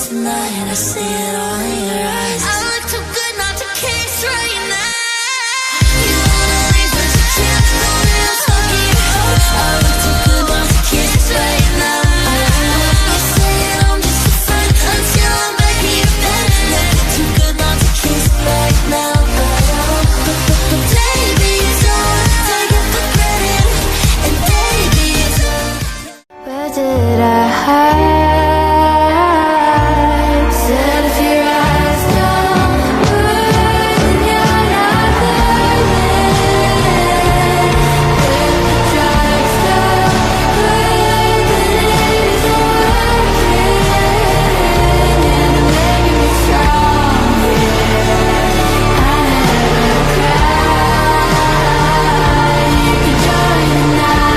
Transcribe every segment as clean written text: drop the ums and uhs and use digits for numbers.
tonight. I see it all in your eyes. I look too good not to kiss right now. You wanna leave, but you can't. Don't let us hug you. I look too good not to kiss right now. You say it, I'm just a friend until I'm back in your bed. Look too good not to kiss right now. Baby, it's all take it for granted. And baby, it's all. Where did I hide? Said if your eyes don't burn, you're not there yet. If the drugs don't burn, then it isn't working. And you're making me stronger. I never cried. You can join the night.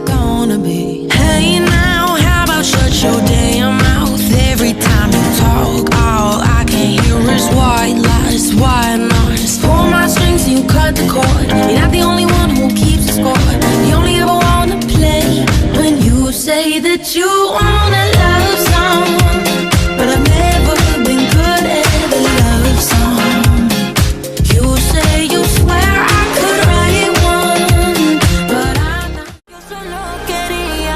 Gonna be. Hey now, how about shut your damn mouth? Every time you talk, all I can hear is white lies, white noise. Pull my strings and you cut the cord. You're not the only one who keeps the score. You only ever wanna play when you say that you wanna love song. But I've never been good at a love song. You say you swear I could write one, but I'm not. Yo solo quería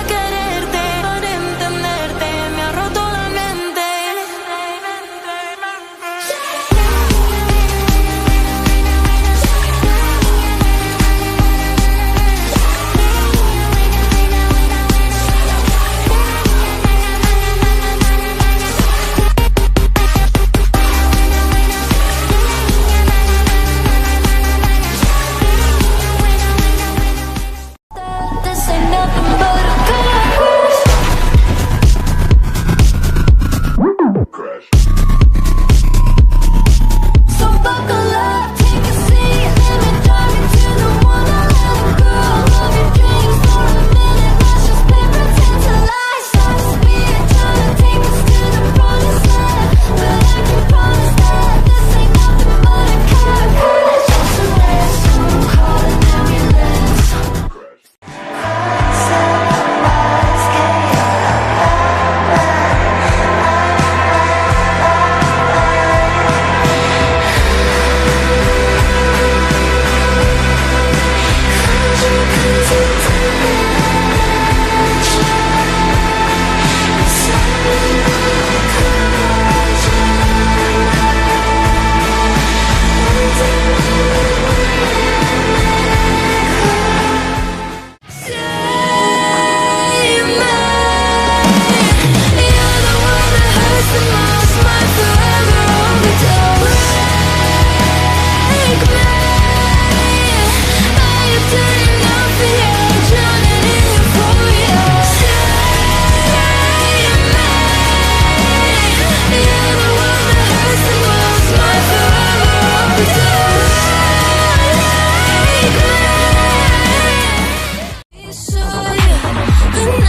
quererte, para entenderte, me ha roto la mente. This ain't nothing but a crash. So buckle up, take a seat, let me dive into the wonderland. Girl, love your dreams for a minute. Let's just play pretend till I start to speed, trying to take us to the promised land. But I can promise that this ain't nothing but a crash. Just a rest, so call an ambulance.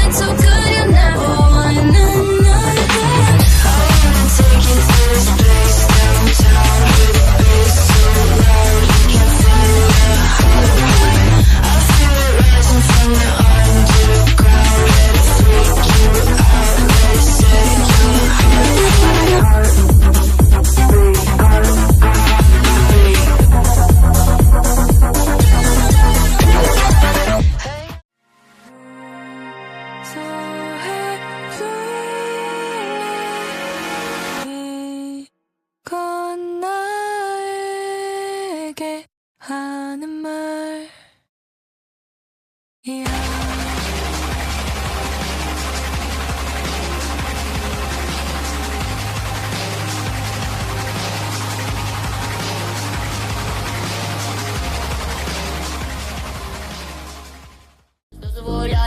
So good, you never want another. I wanna take you to this place downtown with the bass so loud you can feel it. I feel it rising from the underground. Let it freak you out, let it set you 이건 나에게 하는 말이야.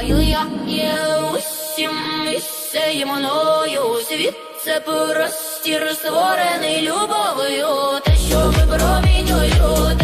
you, потім із цією мною. Світ це простір, створений любов'ю. Те, що випромінюю,